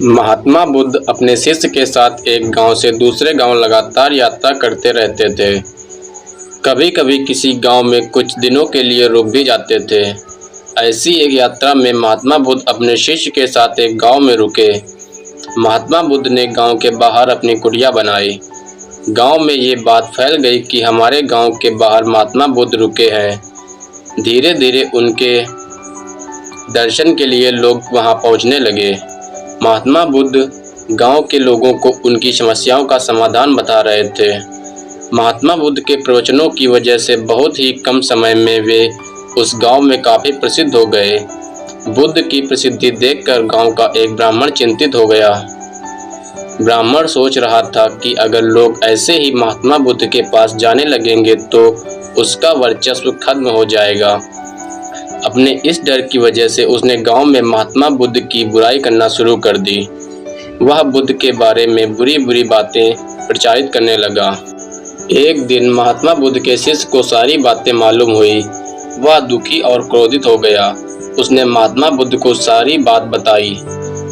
महात्मा बुद्ध अपने शिष्य के साथ एक गांव से दूसरे गांव लगातार यात्रा करते रहते थे। कभी कभी किसी गांव में कुछ दिनों के लिए रुक भी जाते थे। ऐसी एक यात्रा में महात्मा बुद्ध अपने शिष्य के साथ एक गांव में रुके। महात्मा बुद्ध ने गांव के बाहर अपनी कुटिया बनाई। गांव में ये बात फैल गई कि हमारे गांव के बाहर महात्मा बुद्ध रुके हैं। धीरे धीरे उनके दर्शन के लिए लोग वहां पहुंचने लगे। महात्मा बुद्ध गांव के लोगों को उनकी समस्याओं का समाधान बता रहे थे। महात्मा बुद्ध के प्रवचनों की वजह से बहुत ही कम समय में वे उस गांव में काफ़ी प्रसिद्ध हो गए। बुद्ध की प्रसिद्धि देखकर गांव का एक ब्राह्मण चिंतित हो गया। ब्राह्मण सोच रहा था कि अगर लोग ऐसे ही महात्मा बुद्ध के पास जाने लगेंगे तो उसका वर्चस्व खत्म हो जाएगा। अपने इस डर की वजह से उसने गांव में महात्मा बुद्ध की बुराई करना शुरू कर दी। वह बुद्ध के बारे में बुरी बुरी बातें प्रचारित करने लगा। एक दिन महात्मा बुद्ध के शिष्य को सारी बातें मालूम हुई। वह दुखी और क्रोधित हो गया। उसने महात्मा बुद्ध को सारी बात बताई।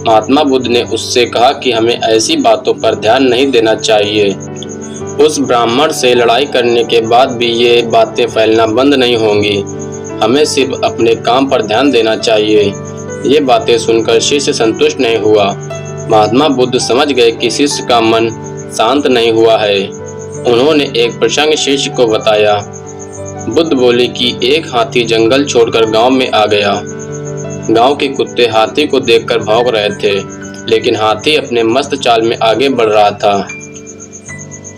महात्मा बुद्ध ने उससे कहा कि हमें ऐसी बातों पर ध्यान नहीं देना चाहिए। उस ब्राह्मण से लड़ाई करने के बाद भी ये बातें फैलना बंद नहीं होंगी। हमें सिर्फ अपने काम पर ध्यान देना चाहिए। ये बातें सुनकर शिष्य संतुष्ट नहीं हुआ। महात्मा बुद्ध समझ गए कि शिष्य का मन शांत नहीं हुआ है। उन्होंने एक प्रसंग शिष्य को बताया। बुद्ध बोले कि एक हाथी जंगल छोड़कर गांव में आ गया। गांव के कुत्ते हाथी को देखकर भौंक रहे थे, लेकिन हाथी अपने मस्त चाल में आगे बढ़ रहा था।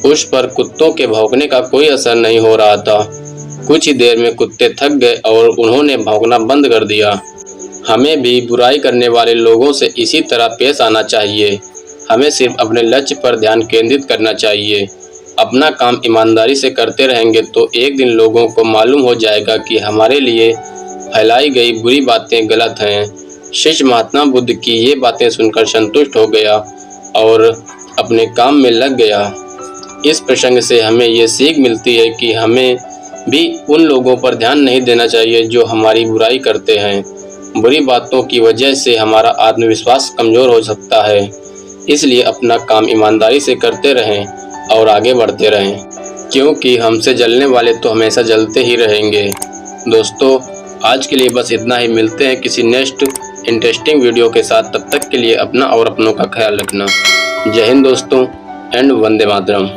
उस पर कुत्तों के भौंकने का कोई असर नहीं हो रहा था। कुछ ही देर में कुत्ते थक गए और उन्होंने भौंकना बंद कर दिया। हमें भी बुराई करने वाले लोगों से इसी तरह पेश आना चाहिए। हमें सिर्फ अपने लक्ष्य पर ध्यान केंद्रित करना चाहिए। अपना काम ईमानदारी से करते रहेंगे तो एक दिन लोगों को मालूम हो जाएगा कि हमारे लिए फैलाई गई बुरी बातें गलत हैं। शिष्य महात्मा बुद्ध की ये बातें सुनकर संतुष्ट हो गया और अपने काम में लग गया। इस प्रसंग से हमें ये सीख मिलती है कि हमें भी उन लोगों पर ध्यान नहीं देना चाहिए जो हमारी बुराई करते हैं। बुरी बातों की वजह से हमारा आत्मविश्वास कमज़ोर हो सकता है। इसलिए अपना काम ईमानदारी से करते रहें और आगे बढ़ते रहें, क्योंकि हमसे जलने वाले तो हमेशा जलते ही रहेंगे। दोस्तों, आज के लिए बस इतना ही। मिलते हैं किसी नेक्स्ट इंटरेस्टिंग वीडियो के साथ। तब तक के लिए अपना और अपनों का ख्याल रखना। जय हिंद दोस्तों एंड वंदे मातरम।